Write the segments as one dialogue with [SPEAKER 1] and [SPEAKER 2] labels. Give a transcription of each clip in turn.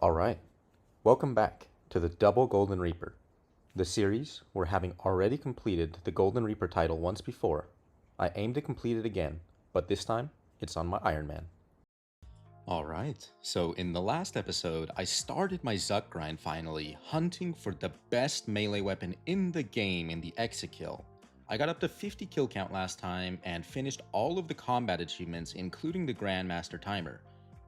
[SPEAKER 1] Alright, welcome back to the Double Golden Reaper, the series where, having already completed the Golden Reaper title once before, I aim to complete it again, but this time it's on my Iron Man. Alright, so in the last episode, I started my Zuk grind finally, hunting for the best melee weapon in the game in the Ek-ZekKil. I got up to 50 kill count last time and finished all of the combat achievements, including the Grandmaster timer.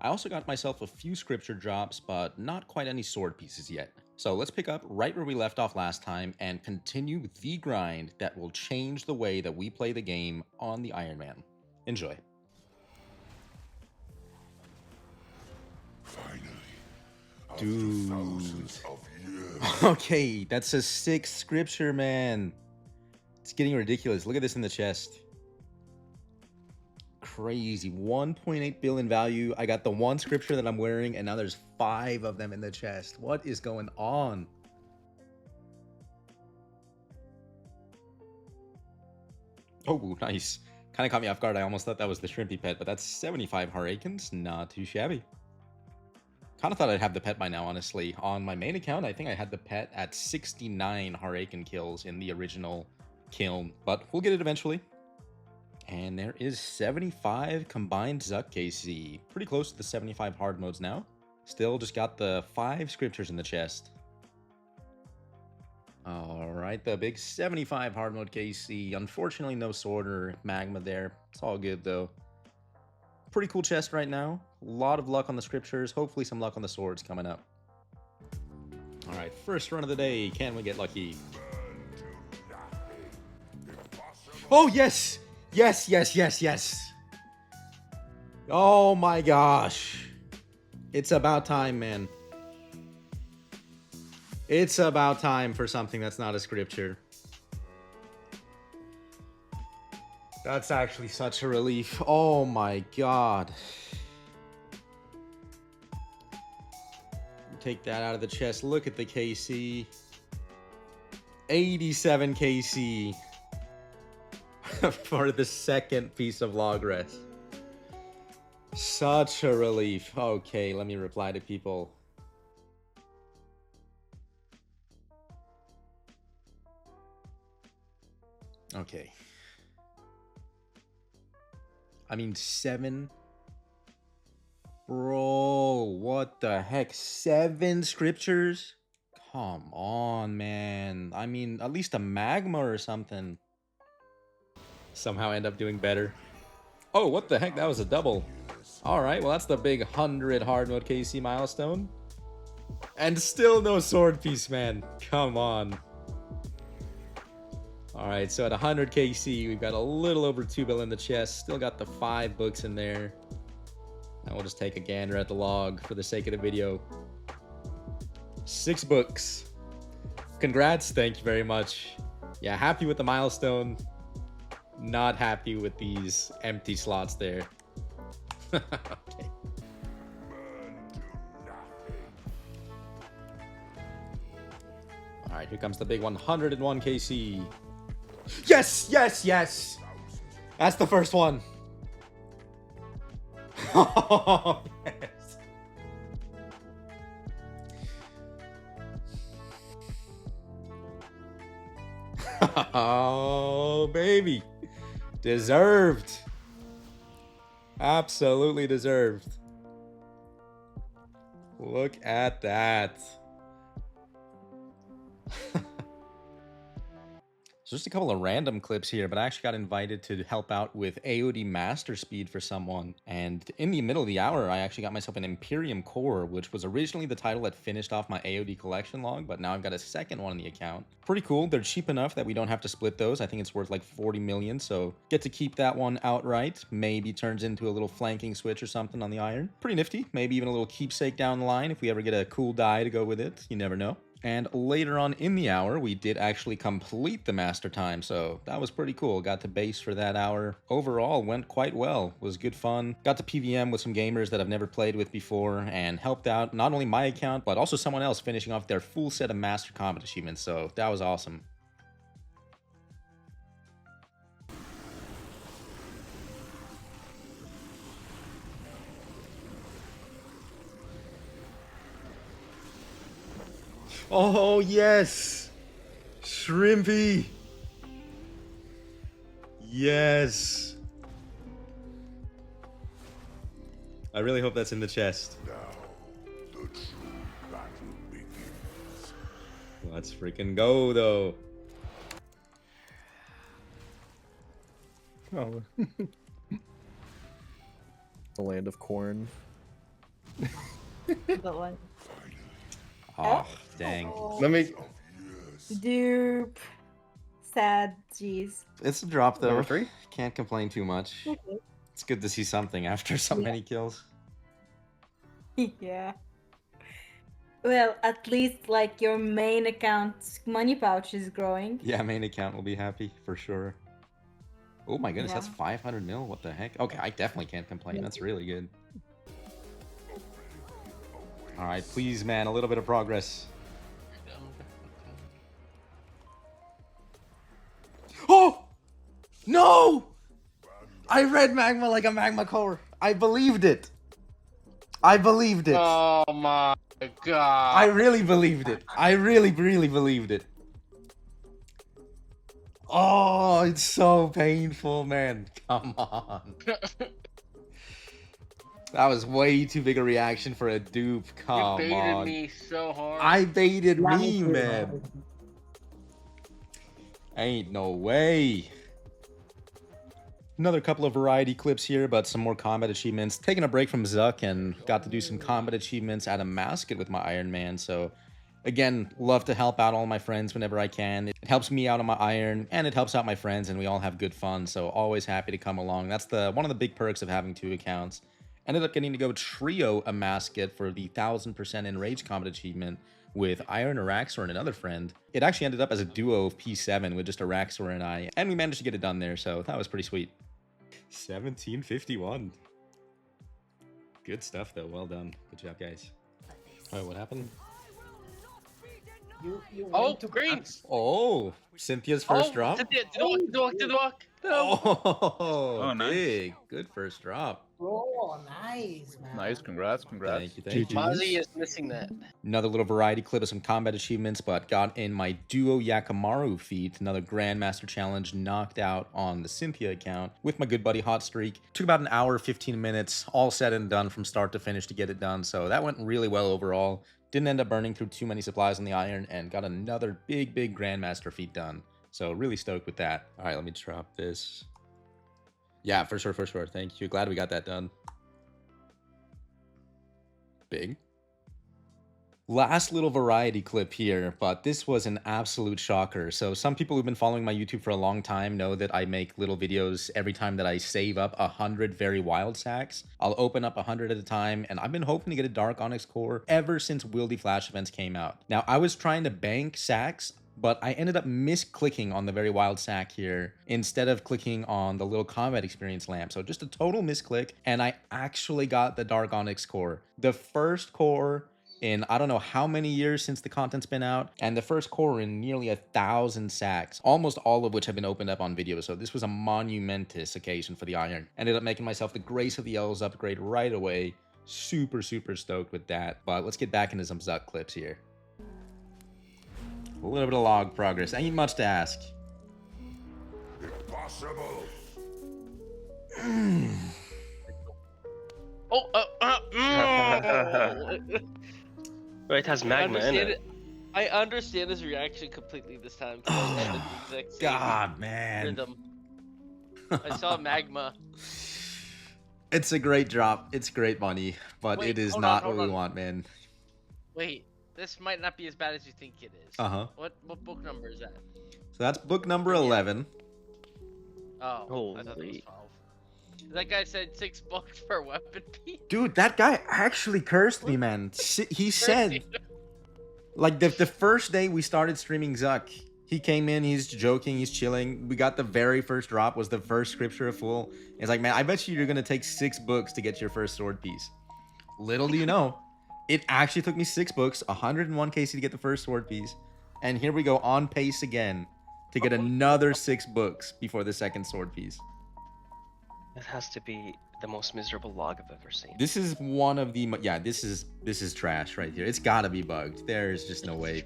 [SPEAKER 1] I also got myself a few scripture drops, but not quite any sword pieces yet. So let's pick up right where we left off last time and continue the grind that will change the way that we play the game on the Iron Man. Enjoy.
[SPEAKER 2] Finally,
[SPEAKER 1] Dude.
[SPEAKER 2] thousands of years.
[SPEAKER 1] Okay, that's a 6th scripture, man. It's getting ridiculous. Look at this in the chest. Crazy. 1.8 billion value. I got the one scripture that I'm wearing, and now there's 5 of them in the chest. What is going on? Oh, nice. Kind of caught me off guard. I almost thought that was the Shrimpy pet, but that's 75 Hurricanes. Not too shabby. Kind of thought I'd have the pet by now, honestly. On my main account, I think I had the pet at 69 Hurricane kills in the original kiln, but we'll get it eventually. And there is 75 combined Zuk KC. Pretty close to the 75 hard modes now. Still just got the 5 scriptures in the chest. Alright, the big 75 hard mode KC. Unfortunately, no sword or magma there. It's all good though. Pretty cool chest right now. A lot of luck on the scriptures. Hopefully some luck on the swords coming up. Alright, first run of the day. Can we get lucky? Oh, yes! Yes, yes, yes, yes. Oh my gosh. It's about time, man. It's about time for something that's not a scripture. That's actually such a relief. Oh my god. Take that out of the chest. Look at the KC. 87 KC. For the second piece of log rest. Such a relief. Okay, let me reply to people. Okay. I mean, 7. Bro, what the heck? 7 scriptures? Come on, man. I mean, at least a magma or something. Somehow end up doing better. Oh, what the heck? That was a double. Alright, well, that's the big 100 hard mode KC milestone. And still no sword piece, man. Come on. Alright, so at 100 KC, we've got a little over 2 bill in the chest. Still got the 5 books in there. And we'll just take a gander at the log for the sake of the video. 6 books. Congrats, thank you very much. Yeah, happy with the milestone. Not happy with these empty slots there. Okay. Alright, here comes the big 101 KC. Yes, yes, yes! That's the first one. Oh, yes. Oh, baby. Deserved. Absolutely deserved. Look at that. So just a couple of random clips here, but I actually got invited to help out with AOD Master Speed for someone. And in the middle of the hour, I actually got myself an Imperium Core, which was originally the title that finished off my AOD collection log, but now I've got a second one in the account. Pretty cool. They're cheap enough that we don't have to split those. I think it's worth like 40 million, so get to keep that one outright. Maybe turns into a little flanking switch or something on the iron. Pretty nifty. Maybe even a little keepsake down the line if we ever get a cool die to go with it. You never know. And later on in the hour, we did actually complete the master time, so that was pretty cool. Got to base for that hour. Overall, went quite well. Was good fun. Got to PVM with some gamers that I've never played with before, and helped out not only my account, but also someone else finishing off their full set of master combat achievements, so that was awesome. Oh, yes! Shrimpy! Yes! I really hope that's in the chest.
[SPEAKER 2] Now, the true battle begins.
[SPEAKER 1] Let's freaking go, though.
[SPEAKER 3] Oh. The land of corn.
[SPEAKER 4] That one.
[SPEAKER 1] Oh, dang.
[SPEAKER 3] Let me.
[SPEAKER 4] Dupe. Sad. Jeez.
[SPEAKER 1] It's a drop, though.
[SPEAKER 3] Number 3?
[SPEAKER 1] Can't complain too much.
[SPEAKER 4] Okay.
[SPEAKER 1] It's good to see something after so many kills.
[SPEAKER 4] Yeah. Well, at least like your main account's money pouch is growing.
[SPEAKER 1] Yeah, main account will be happy, for sure. Oh my goodness, that's
[SPEAKER 4] Yeah.
[SPEAKER 1] 500 mil? What the heck? Okay, I definitely can't complain. That's really good. Alright, please, man, a little bit of progress. Oh! No! I read magma like a magma core. I believed it. I believed it.
[SPEAKER 5] Oh my god.
[SPEAKER 1] I really believed it. I really, really believed it. Oh, it's so painful, man. Come on. That was way too big a reaction for a dupe.
[SPEAKER 5] You
[SPEAKER 1] Come
[SPEAKER 5] baited
[SPEAKER 1] on.
[SPEAKER 5] me so hard.
[SPEAKER 1] I baited me, man. Ain't no way. Another couple of variety clips here, but some more combat achievements. Taking a break from Zuck and got to do some combat achievements at Amascut with my Iron Man. So, again, love to help out all my friends whenever I can. It helps me out on my Iron, and it helps out my friends, and we all have good fun. So, always happy to come along. That's one of the big perks of having 2 accounts. Ended up getting to go trio Amascut for the 1000% Enrage combat achievement with Iron, Araxor, and another friend. It actually ended up as a duo of P7 with just Araxor and I, and we managed to get it done there, so that was pretty sweet. 1751. Good stuff, though. Well done. Good job, guys. Alright, what happened?
[SPEAKER 6] You
[SPEAKER 5] Oh,
[SPEAKER 6] went to
[SPEAKER 5] greens.
[SPEAKER 1] Oh, Cynthia's first drop?
[SPEAKER 5] Cynthia, did the walk.
[SPEAKER 1] Oh,
[SPEAKER 7] nice.
[SPEAKER 1] big. Good first drop.
[SPEAKER 6] Oh, nice, man.
[SPEAKER 7] Nice, congrats.
[SPEAKER 1] Thank you, thank you.
[SPEAKER 5] Mozzie is missing that.
[SPEAKER 1] Another little variety clip of some combat achievements, but got in my duo Yakamaru feat, another Grandmaster Challenge, knocked out on the Cynthiaa account with my good buddy Hot Streak. Took about an hour, 15 minutes, all said and done from start to finish to get it done, so that went really well overall. Didn't end up burning through too many supplies on the Iron, and got another big Grandmaster feat done. So really stoked with that. All right, let me drop this. Yeah, for sure. Thank you. Glad we got that done. Big. Last little variety clip here, but this was an absolute shocker. So some people who've been following my YouTube for a long time know that I make little videos every time that I save up 100 very wild sacks. I'll open up 100 at a time, and I've been hoping to get a Dark Onyx core ever since Wieldy Flash events came out. Now, I was trying to bank sacks, but I ended up misclicking on the very wild sack here instead of clicking on the little combat experience lamp. So just a total misclick, and I actually got the Dark Onyx core. The first core in I don't know how many years since the content's been out, and the first core in nearly 1,000 sacks, almost all of which have been opened up on video. So this was a monumentous occasion for the Iron. Ended up making myself the Grace of the Elves upgrade right away. Super stoked with that. But let's get back into some Zuck clips here. A little bit of log progress. Ain't much to ask.
[SPEAKER 2] Impossible.
[SPEAKER 8] Right, it has magma in it.
[SPEAKER 5] I understand his reaction completely this time. 'Cause I had the exact same
[SPEAKER 1] God, man.
[SPEAKER 5] rhythm. I saw magma.
[SPEAKER 1] It's a great drop. It's great money, but
[SPEAKER 5] Wait,
[SPEAKER 1] it is
[SPEAKER 5] hold
[SPEAKER 1] not
[SPEAKER 5] on,
[SPEAKER 1] what
[SPEAKER 5] hold
[SPEAKER 1] we
[SPEAKER 5] on.
[SPEAKER 1] want, man.
[SPEAKER 5] Wait, this might not be as bad as you think it is.
[SPEAKER 1] Uh-huh.
[SPEAKER 5] What book number is that?
[SPEAKER 1] So that's book number 11.
[SPEAKER 5] Oh, I thought it was
[SPEAKER 8] Holy.
[SPEAKER 5] 12. That guy said 6 books per weapon piece.
[SPEAKER 1] Dude, that guy actually cursed me, man. He said, like, the first day we started streaming Zuck, he came in, he's joking, he's chilling. We got the very first drop, was the first scripture of full. It's like, man, I bet you're going to take 6 books to get your first sword piece. Little do you know, it actually took me 6 books, 101 KC to get the first sword piece. And here we go, on pace again to get another 6 books before the second sword piece.
[SPEAKER 8] That has to be the most miserable log I've ever seen.
[SPEAKER 1] This is one of the yeah. This is trash right here. It's gotta be bugged. There's just no way.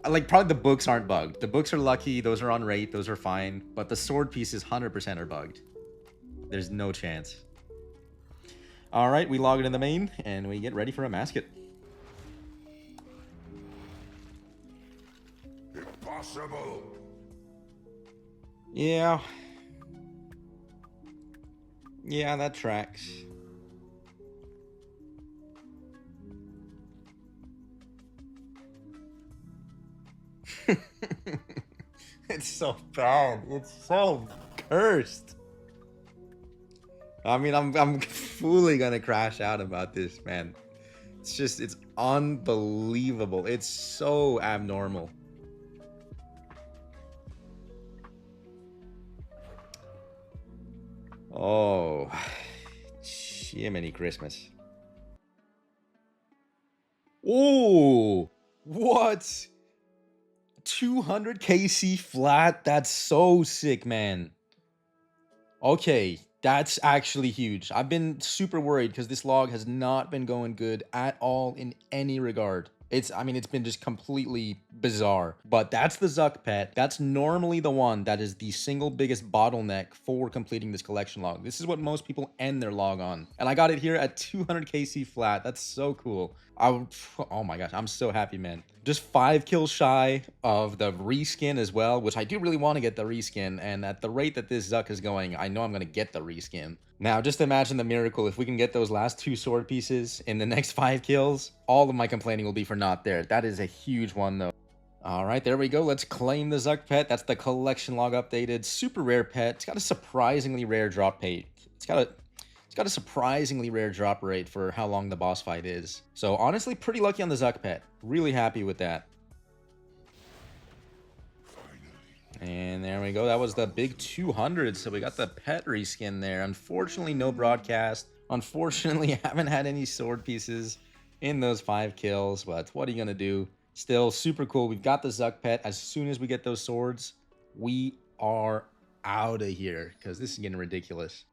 [SPEAKER 1] Like, probably the books aren't bugged. The books are lucky. Those are on rate. Those are fine. But the sword pieces 100% are bugged. There's no chance. All right, we log it in the main, and we get ready for Amascut.
[SPEAKER 2] Impossible.
[SPEAKER 1] Yeah. Yeah, that tracks. It's so bad. It's so cursed. I mean, I'm fully gonna crash out about this, man. It's unbelievable. It's so abnormal. Oh, Jiminy Christmas. Oh, what? 200 KC flat? That's so sick, man. Okay, that's actually huge. I've been super worried because this log has not been going good at all in any regard. I mean, it's been just completely bizarre. But that's the Zuk pet. That's normally the one that is the single biggest bottleneck for completing this collection log. This is what most people end their log on. And I got it here at 200 KC flat. That's so cool. Oh my gosh, I'm so happy, man. Just 5 kills shy of the reskin as well, which I do really want to get the reskin. And at the rate that this Zuk is going, I know I'm going to get the reskin. Now, just imagine the miracle if we can get those last 2 sword pieces in the next 5 kills. All of my complaining will be for naught there. That is a huge one, though. All right, there we go. Let's claim the Zuk pet. That's the collection log updated. Super rare pet. It's got a surprisingly rare drop rate. It's got a surprisingly rare drop rate for how long the boss fight is. So honestly, pretty lucky on the Zuk pet. Really happy with that. And there we go. That was the big 200. So we got the pet reskin there. Unfortunately, no broadcast. Unfortunately, haven't had any sword pieces in those 5 kills. But what are you going to do? Still super cool. We've got the Zuk pet. As soon as we get those swords, we are out of here because this is getting ridiculous.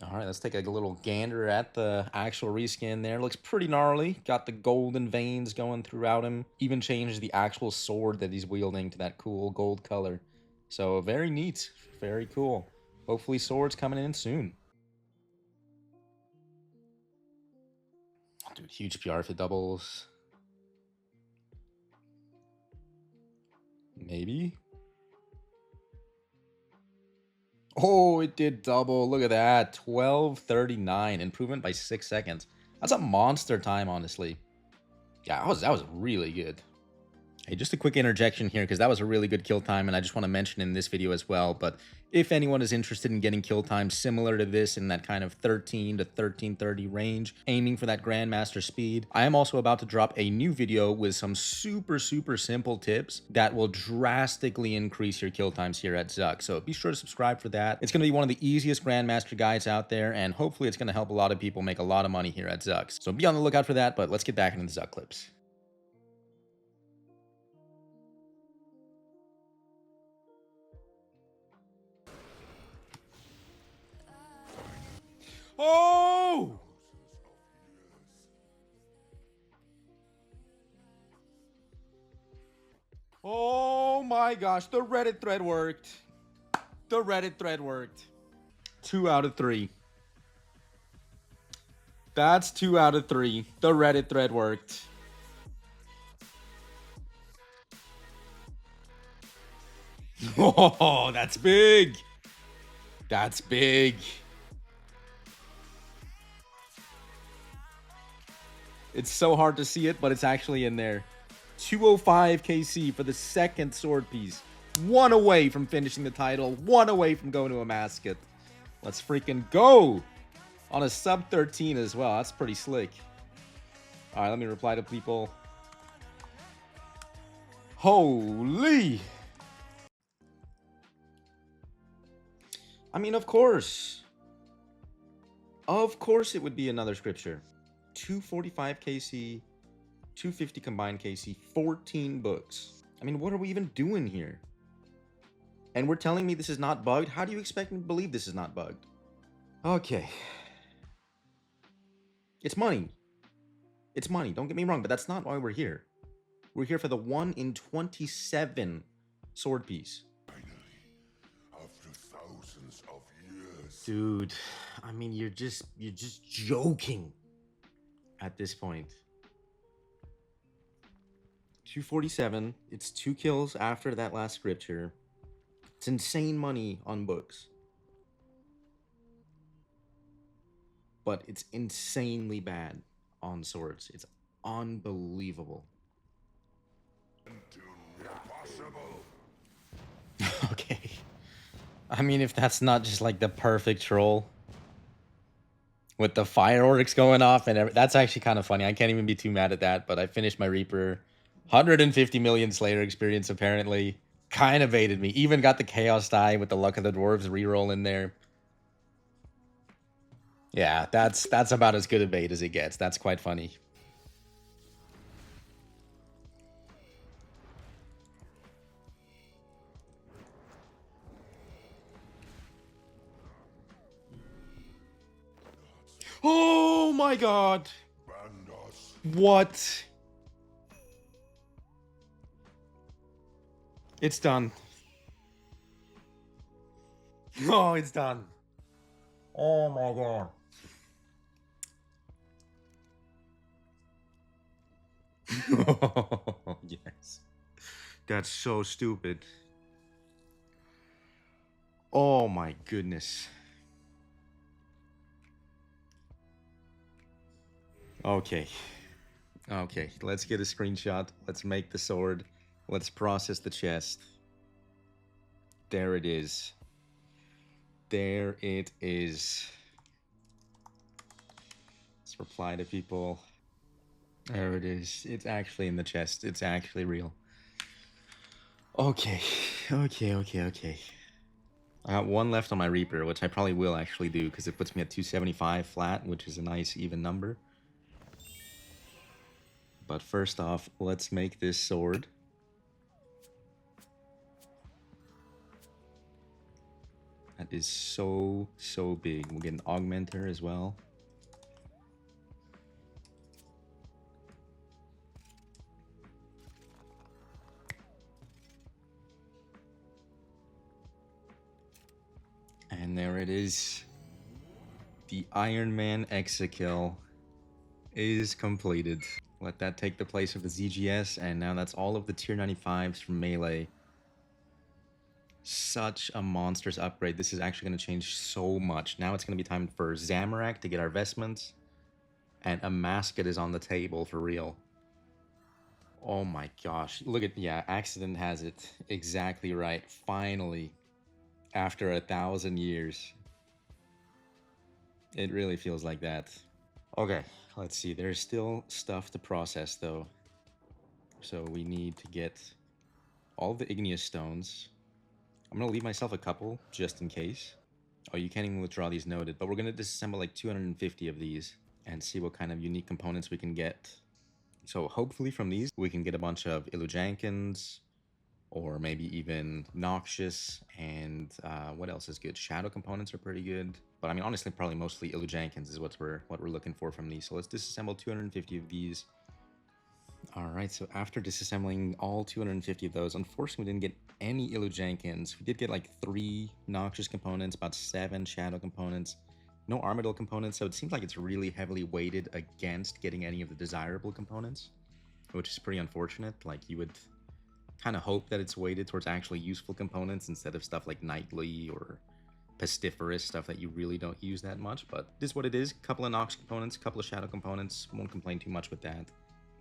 [SPEAKER 1] All right, let's take a little gander at the actual reskin there. Looks pretty gnarly. Got the golden veins going throughout him. Even changed the actual sword that he's wielding to that cool gold color. So very neat. Very cool. Hopefully swords coming in soon. Dude, huge PR if it doubles. Maybe. Oh, it did double. Look at that. 12:39. Improvement by 6 seconds. That's a monster time, honestly. Yeah, that was really good. Hey, just a quick interjection here, because that was a really good kill time, and I just want to mention in this video as well, but if anyone is interested in getting kill time similar to this in that kind of 13 to 13:30 range, aiming for that Grandmaster speed, I am also about to drop a new video with some super simple tips that will drastically increase your kill times here at Zuk, so be sure to subscribe for that. It's going to be one of the easiest Grandmaster guides out there, and hopefully it's going to help a lot of people make a lot of money here at Zuk. So be on the lookout for that, but let's get back into the Zuk clips. Oh! Oh my gosh, the Reddit thread worked. The Reddit thread worked. 2 out of 3. That's 2 out of 3. The Reddit thread worked. Oh, that's big. That's big. It's so hard to see it, but it's actually in there. 205 KC for the second sword piece. 1 away from finishing the title. 1 away from going to Amascut. Let's freaking go! On a sub 13 as well. That's pretty slick. Alright, let me reply to people. Holy! I mean, of course. Of course it would be another scripture. 245 KC, 250 combined KC, 14 books. I mean, what are we even doing here? And we're telling me this is not bugged? How do you expect me to believe this is not bugged? Okay. It's money. It's money, don't get me wrong, but that's not why we're here. We're here for the 1 in 27 sword piece.
[SPEAKER 2] After thousands of years.
[SPEAKER 1] Dude, I mean, you're just joking at this point. 247. It's 2 kills after that last scripture. It's insane money on books. But it's insanely bad on swords. It's unbelievable.
[SPEAKER 2] Impossible.
[SPEAKER 1] Okay. I mean, if that's not just like the perfect troll with the fireworks going off and that's actually kind of funny. I can't even be too mad at that, but I finished my Reaper. 150 million Slayer experience apparently. Kind of baited me. Even got the Chaos die with the Luck of the Dwarves reroll in there. Yeah, that's about as good a bait as it gets. That's quite funny. Oh my god.
[SPEAKER 2] Bandos.
[SPEAKER 1] What? It's done. Oh, it's done. Oh my god. Yes. That's so stupid. Oh my goodness. Okay. Okay, let's get a screenshot. Let's make the sword. Let's process the chest. There it is. There it is. Let's reply to people. There it is. It's actually in the chest. It's actually real. Okay. Okay. I got 1 left on my Reaper, which I probably will actually do because it puts me at 275 flat, which is a nice even number. But first off, let's make this sword. That is so big. We'll get an augmenter as well. And there it is. The Iron Man Ek-ZekKil is completed. Let that take the place of the ZGS, and now that's all of the tier 95s from Melee. Such a monstrous upgrade. This is actually going to change so much. Now it's going to be time for Zamorak to get our vestments, and Amascut is on the table for real. Oh my gosh. Look at, yeah, Accident has it exactly right. Finally, after 1,000 years. It really feels like that. Okay, let's see. There's still stuff to process, though. So we need to get all the igneous stones. I'm going to leave myself a couple, just in case. Oh, you can't even withdraw these noted. But we're going to disassemble like 250 of these and see what kind of unique components we can get. So hopefully from these, we can get a bunch of Illujankins, or maybe even Noxious, and what else is good? Shadow components are pretty good. But I mean, honestly, probably mostly Illujankins is what we're looking for from these. So let's disassemble 250 of these. All right, so after disassembling all 250 of those, unfortunately, we didn't get any Illujankins. We did get like 3 Noxious components, about 7 Shadow components, no Armadillo components, so it seems like it's really heavily weighted against getting any of the desirable components, which is pretty unfortunate. Like, you would kind of hope that it's weighted towards actually useful components instead of stuff like Knightly or Pestiferous, stuff that you really don't use that much, but this is what it is. Couple of Nox components, couple of Shadow components, won't complain too much with that.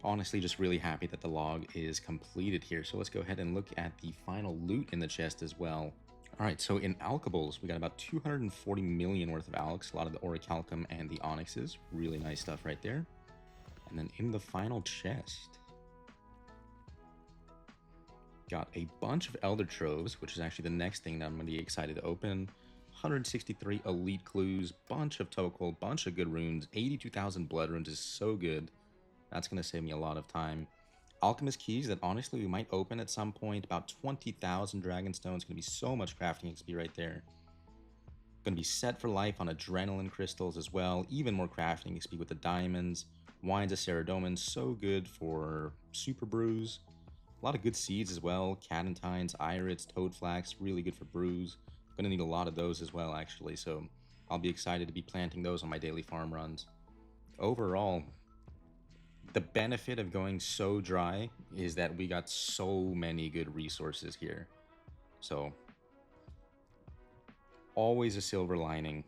[SPEAKER 1] Honestly, just really happy that the log is completed here. So let's go ahead and look at the final loot in the chest as well. All right, so in Alkables, we got about 240 million worth of Alks, a lot of the Orichalcum and the Onyxes. Really nice stuff right there. And then in the final chest, got a bunch of Elder Troves, which is actually the next thing that I'm going to be excited to open. 163 Elite Clues, bunch of TzKal, bunch of good runes. 82,000 Blood runes is so good. That's going to save me a lot of time. Alchemist Keys that honestly we might open at some point. About 20,000 Dragonstones. Going to be so much crafting XP right there. Going to be set for life on Adrenaline Crystals as well. Even more crafting XP with the Diamonds. Wines of Ceradomin, so good for super brews. A lot of good seeds as well. Catentines, irids, toadflax, really good for brews. Gonna need a lot of those as well, actually, so I'll be excited to be planting those on my daily farm runs. Overall, the benefit of going so dry is that we got so many good resources here. So, always a silver lining.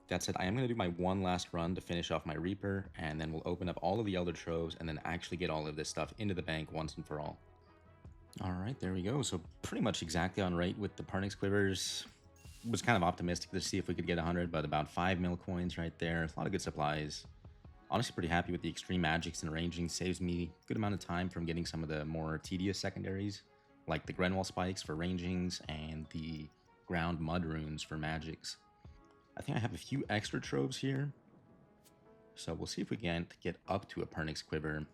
[SPEAKER 1] That's it. I am going to do my one last run to finish off my Reaper, and then we'll open up all of the Elder Troves and then actually get all of this stuff into the bank once and for all. Alright, there we go. So pretty much exactly on rate with the Pernix Quivers. Was kind of optimistic to see if we could get 100, but about 5 mil coins right there. A lot of good supplies. Honestly, pretty happy with the extreme magics and ranging. Saves me a good amount of time from getting some of the more tedious secondaries, like the Grenwall spikes for rangings and the ground mud runes for magics. I think I have a few extra troves here, so we'll see if we can get up to a Pernix Quiver.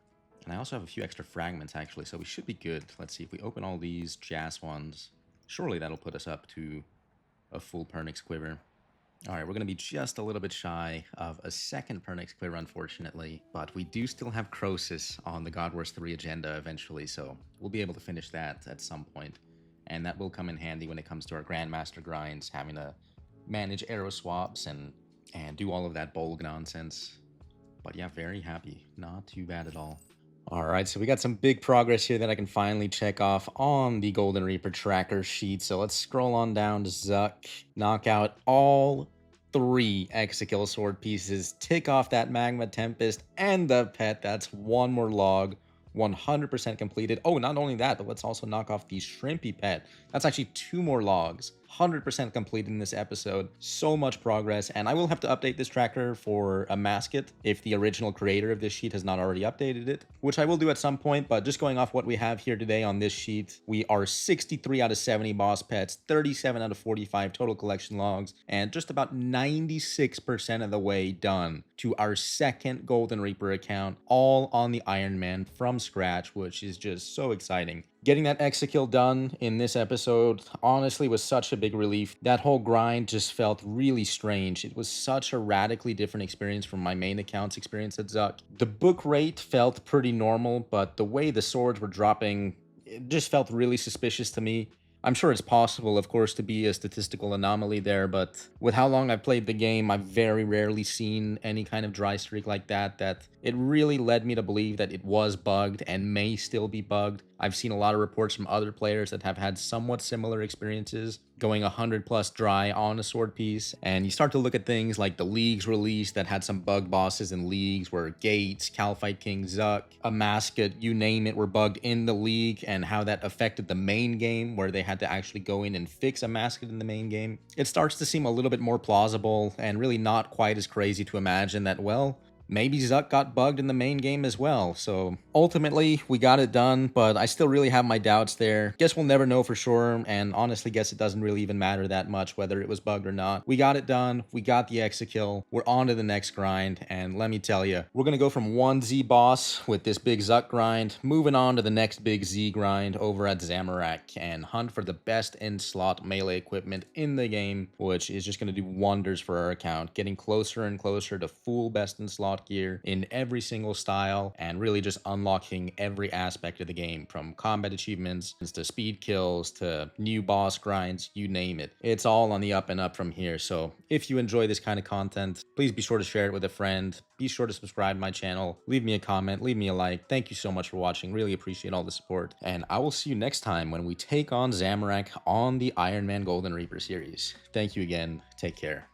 [SPEAKER 1] And I also have a few extra fragments, actually, so we should be good. Let's see, if we open all these Jas ones, surely that'll put us up to a full Pernix Quiver. Alright, we're going to be just a little bit shy of a second Pernix Quiver, unfortunately, but we do still have Croesus on the God Wars 3 agenda eventually, so we'll be able to finish that at some point. And that will come in handy when it comes to our Grandmaster grinds, having to manage arrow swaps and do all of that Bolg nonsense. But yeah, very happy. Not too bad at all. Alright, so we got some big progress here that I can finally check off on the Golden Reaper tracker sheet. So let's scroll on down to Zuk, knock out all 3 Ek-ZekKil Sword pieces, tick off that Magma Tempest and the pet. That's one more log, 100% completed. Oh, not only that, but let's also knock off the Shrimpy pet. That's actually 2 more logs. 100% completed in this episode. So much progress, and I will have to update this tracker for Amascut if the original creator of this sheet has not already updated it, which I will do at some point. But just going off what we have here today on this sheet, we are 63 out of 70 boss pets, 37 out of 45 total collection logs, and just about 96% of the way done to our second Golden Reaper account, all on the Iron Man from scratch, which is just so exciting. Getting that Ek-ZekKil done in this episode honestly was such a big relief. That whole grind just felt really strange. It was such a radically different experience from my main account's experience at Zuk. The book rate felt pretty normal, but the way the swords were dropping, it just felt really suspicious to me. I'm sure it's possible, of course, to be a statistical anomaly there, but with how long I've played the game, I've very rarely seen any kind of dry streak like that it really led me to believe that it was bugged and may still be bugged. I've seen a lot of reports from other players that have had somewhat similar experiences going 100+ dry on a sword piece, and you start to look at things like the League's release that had some bug bosses in Leagues where Gates, Calfight King, Zuk, Amascut, you name it, were bugged in the League, and how that affected the main game where they had to actually go in and fix Amascut in the main game. It starts to seem a little bit more plausible and really not quite as crazy to imagine that, well, maybe Zuk got bugged in the main game as well. So ultimately, we got it done, but I still really have my doubts there. Guess we'll never know for sure, and honestly guess it doesn't really even matter that much whether it was bugged or not. We got it done, we got the Ek-ZekKil, we're on to the next grind, and let me tell you, we're gonna go from one Z boss with this big Zuk grind, moving on to the next big Z grind over at Zamorak, and hunt for the best in-slot melee equipment in the game, which is just gonna do wonders for our account, getting closer and closer to full best in-slot gear in every single style, and really just unlocking every aspect of the game, from combat achievements to speed kills to new boss grinds, you name it. It's all on the up and up from here. So if you enjoy this kind of content, please be sure to share it with a friend. Be sure to subscribe to my channel, leave me a comment, leave me a like. Thank you so much for watching, really appreciate all the support, and I will see you next time when we take on Zamorak on the Iron Man Golden Reaper series. Thank you again, take care.